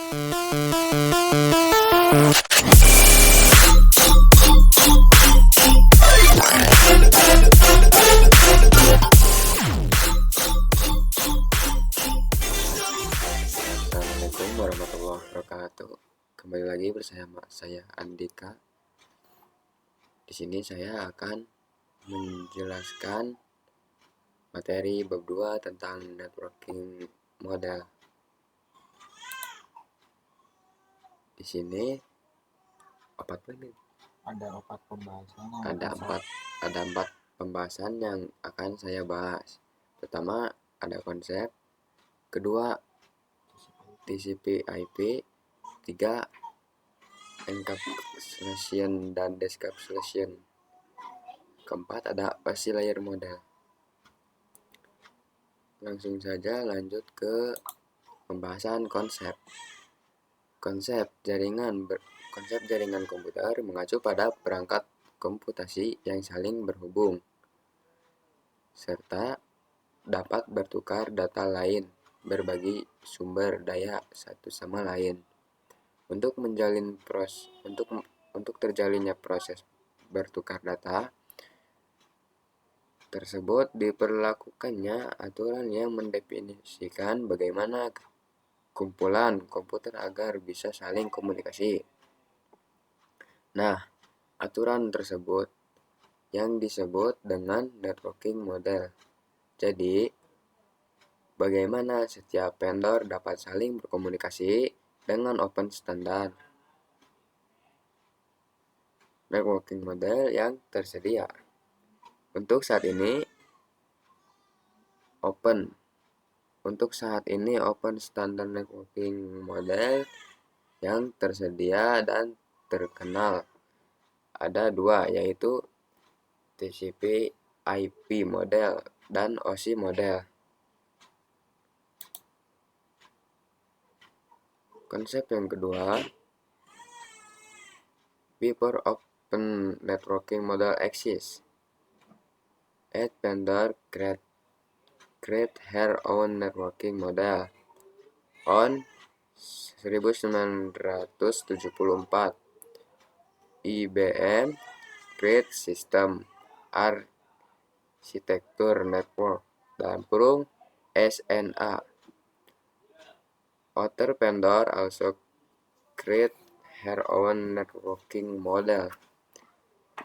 Assalamualaikum warahmatullahi wabarakatuh. Kembali lagi bersama saya Andika. Di sini saya akan menjelaskan materi bab 2 tentang networking model. Di sini ada empat pembahasan yang akan saya bahas. Pertama ada konsep, kedua TCP/IP, 3 encapsulation dan decapsulation, keempat ada OSI layer model. Langsung saja lanjut ke pembahasan konsep. Konsep jaringan komputer mengacu pada perangkat komputasi yang saling berhubung serta dapat bertukar data lain, berbagi sumber daya satu sama lain. Untuk terjalinnya proses bertukar data tersebut diperlakukannya aturan yang mendefinisikan bagaimana kumpulan komputer agar bisa saling komunikasi. Nah, aturan tersebut yang disebut dengan networking model. Jadi, bagaimana setiap vendor dapat saling berkomunikasi dengan open standard networking model yang tersedia. Untuk saat ini open standard networking model yang tersedia dan terkenal ada dua, yaitu TCP/IP model dan OSI model. Konsep yang kedua, before open networking model exists, each vendor create her own networking model. On 1974, IBM create system architecture network (SNA). Other vendor also create her own networking model.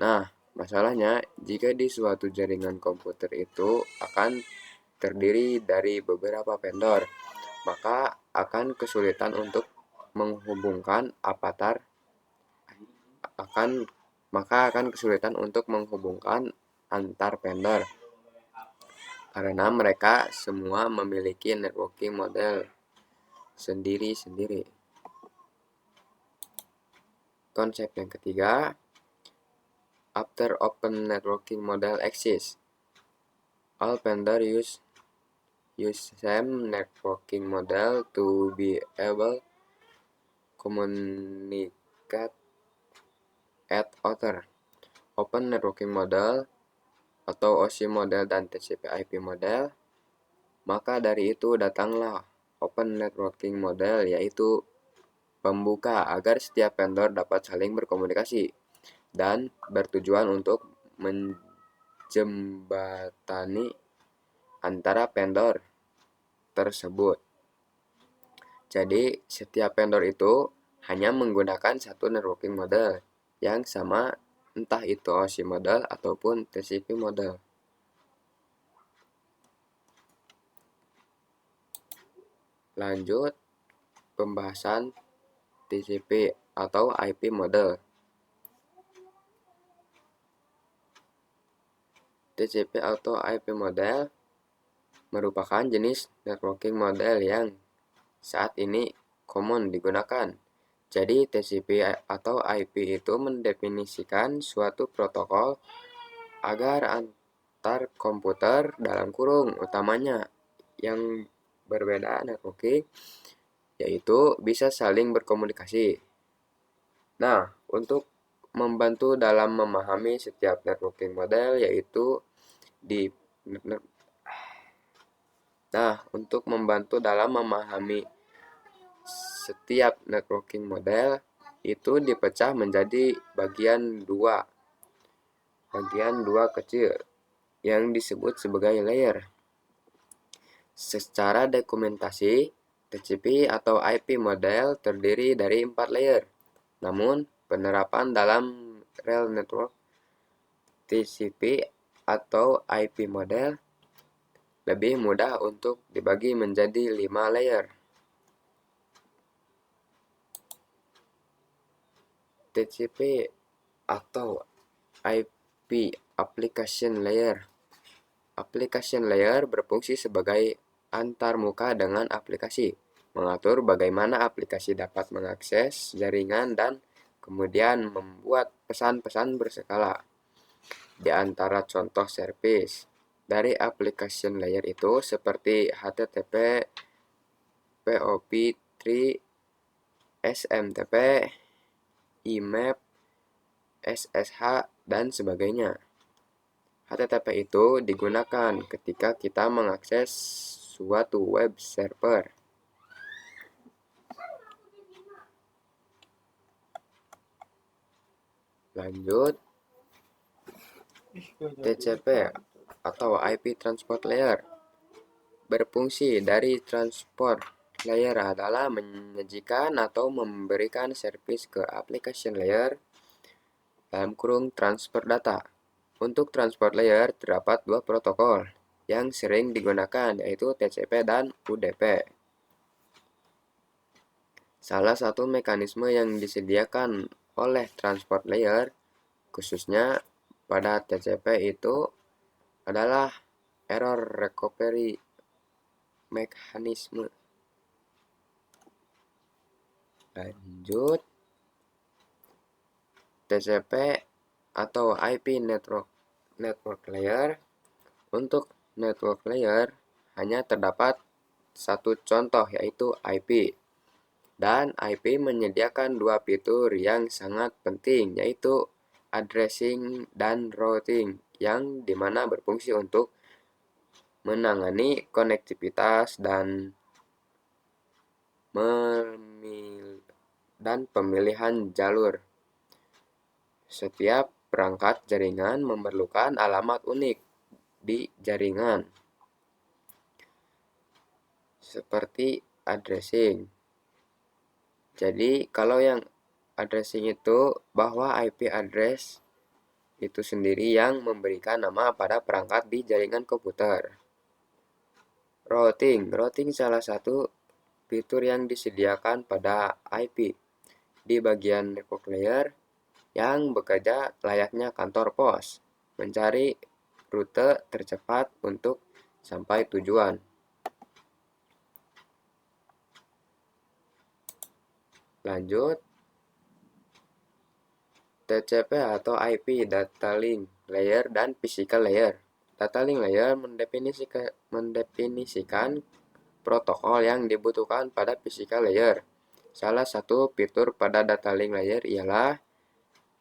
Nah, masalahnya jika di suatu jaringan komputer itu akan terdiri dari beberapa vendor, maka akan kesulitan untuk menghubungkan antar vendor karena mereka semua memiliki networking model sendiri-sendiri. Konsep yang ketiga, after open networking model exists, all vendor use same networking model to be able communicate at other open networking model atau OSI model dan TCP/IP model. Maka dari itu datanglah open networking model, yaitu pembuka agar setiap vendor dapat saling berkomunikasi dan bertujuan untuk menjembatani antara vendor tersebut. Jadi, setiap vendor itu hanya menggunakan satu networking model yang sama, entah itu OSI model ataupun TCP model. Lanjut pembahasan TCP atau IP model. TCP atau IP model merupakan jenis networking model yang saat ini common digunakan. Jadi TCP atau IP itu mendefinisikan suatu protokol agar antar komputer utamanya yang berbeda networking yaitu bisa saling berkomunikasi. Nah, untuk membantu dalam memahami setiap networking model setiap networking model itu dipecah menjadi bagian dua kecil yang disebut sebagai layer. Secara dokumentasi, TCP atau IP model terdiri dari 4 layer. Namun, penerapan dalam real network TCP atau IP model lebih mudah untuk dibagi menjadi 5 layer. TCP atau IP Application Layer. Application Layer berfungsi sebagai antarmuka dengan aplikasi, mengatur bagaimana aplikasi dapat mengakses jaringan dan kemudian membuat pesan-pesan berskala. Di antara contoh service dari application layer itu seperti HTTP, POP3, SMTP, IMAP, SSH, dan sebagainya. HTTP itu digunakan ketika kita mengakses suatu web server. Lanjut, TCP atau IP Transport Layer. Berfungsi dari transport layer adalah menyajikan atau memberikan servis ke application layer dalam kurung transfer data. Untuk transport layer terdapat dua protokol yang sering digunakan, yaitu TCP dan UDP. Salah satu mekanisme yang disediakan oleh transport layer, khususnya pada TCP itu adalah error recovery mechanism. Lanjut, TCP atau IP network layer. Untuk network layer hanya terdapat satu contoh, yaitu IP. Dan IP menyediakan dua fitur yang sangat penting, yaitu addressing dan routing, yang dimana berfungsi untuk menangani konektivitas dan pemilihan jalur. Setiap perangkat jaringan memerlukan alamat unik di jaringan, seperti addressing. Jadi, kalau yang addressing itu bahwa IP address itu sendiri yang memberikan nama pada perangkat di jaringan komputer. Routing salah satu fitur yang disediakan pada IP di bagian network layer yang bekerja layaknya kantor pos, mencari rute tercepat untuk sampai tujuan. Lanjut, TCP atau IP Data Link Layer dan Physical Layer. Data Link Layer mendefinisikan protokol yang dibutuhkan pada physical layer. Salah satu fitur pada data link layer ialah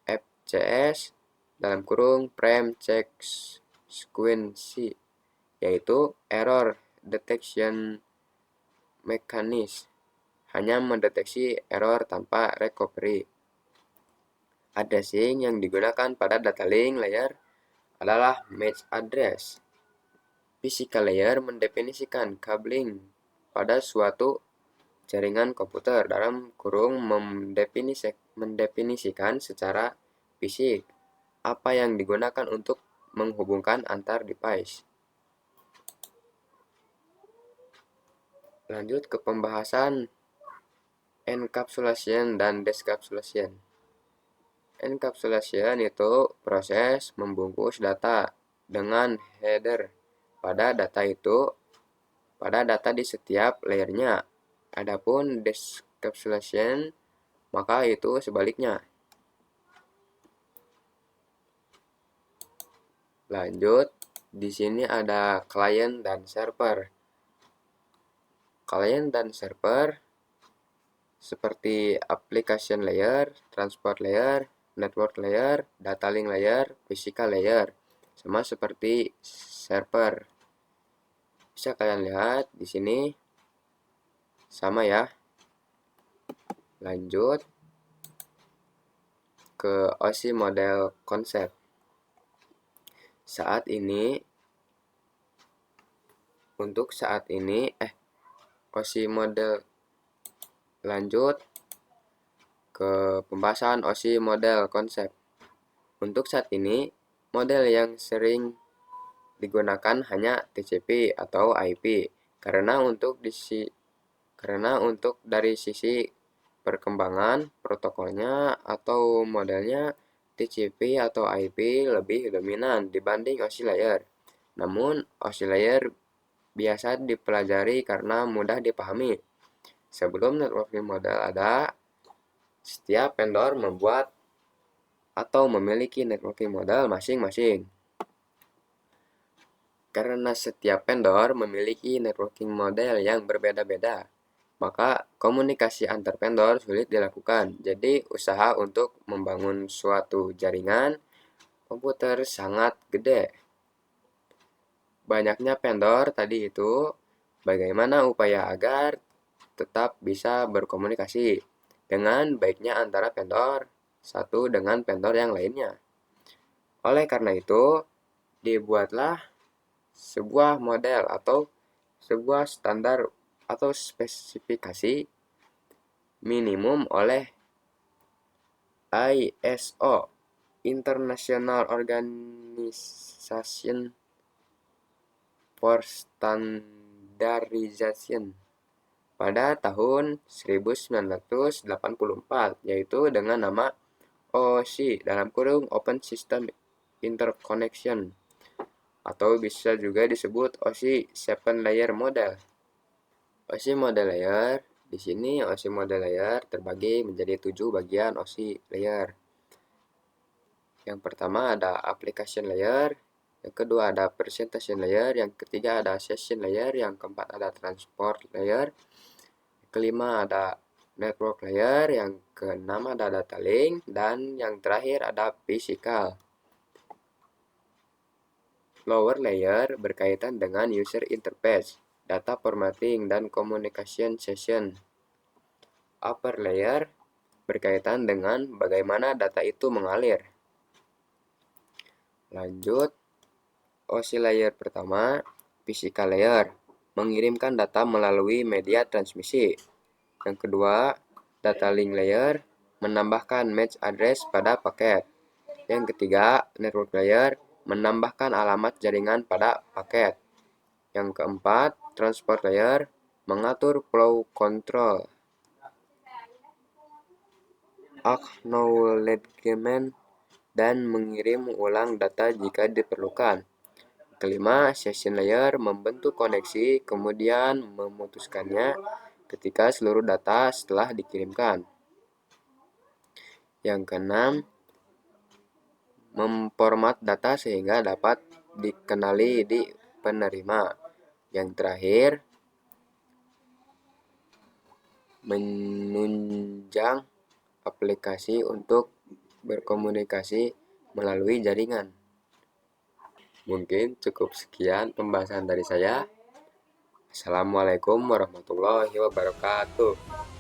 FCS dalam kurung frame check sequence, yaitu error detection mechanism, hanya mendeteksi error tanpa recovery. Addressing yang digunakan pada data link layer adalah match address. Physical layer mendefinisikan cabling pada suatu jaringan komputer dalam kurung mendefinisikan secara fisik apa yang digunakan untuk menghubungkan antar device. Lanjut ke pembahasan encapsulation dan decapsulation. Encapsulation itu proses membungkus data dengan header pada data di setiap layernya. Adapun decapsulation maka itu sebaliknya. Lanjut, di sini ada client dan server. Client dan server seperti application layer, transport layer, network layer, data link layer, physical layer, sama seperti server. Bisa kalian lihat di sini sama ya. Lanjut ke OSI model konsep. Untuk saat ini OSI model lanjut ke pembahasan OSI model konsep. Untuk saat ini, model yang sering digunakan hanya TCP atau IP karena untuk dari sisi perkembangan protokolnya atau modelnya TCP atau IP lebih dominan dibanding OSI layer. Namun, OSI layer biasa dipelajari karena mudah dipahami. Sebelum networking model ada, setiap vendor membuat atau memiliki networking model masing-masing. Karena setiap vendor memiliki networking model yang berbeda-beda, maka komunikasi antar vendor sulit dilakukan. Jadi, usaha untuk membangun suatu jaringan komputer sangat gede. Banyaknya vendor tadi itu, bagaimana upaya agar tetap bisa berkomunikasi dengan baiknya antara vendor satu dengan vendor yang lainnya. Oleh karena itu, dibuatlah sebuah model atau sebuah standar atau spesifikasi minimum oleh ISO, International Organization for Standardization, pada tahun 1984, yaitu dengan nama OSI (Open System Interconnection), atau bisa juga disebut OSI 7 Layer Model. OSI model layer, di sini OSI model layer terbagi menjadi 7 bagian OSI layer. Yang pertama ada application layer, yang kedua ada presentation layer, yang ketiga ada session layer, yang keempat ada transport layer, yang kelima ada network layer, yang keenam ada data link, dan yang terakhir ada physical. Lower layer berkaitan dengan user interface, data formatting, dan communication session. Upper layer berkaitan dengan bagaimana data itu mengalir. Lanjut, OSI layer pertama, physical layer, mengirimkan data melalui media transmisi. Yang kedua, data link layer, menambahkan MAC address pada paket. Yang ketiga, network layer, menambahkan alamat jaringan pada paket. Yang keempat, transport layer, mengatur flow control. Acknowledgement dan mengirim ulang data jika diperlukan. Kelima, session layer, membentuk koneksi kemudian memutuskannya ketika seluruh data setelah dikirimkan. Yang keenam, memformat data sehingga dapat dikenali di penerima. Yang terakhir, menunjang aplikasi untuk berkomunikasi melalui jaringan. Mungkin cukup sekian pembahasan dari saya. Assalamualaikum warahmatullahi wabarakatuh.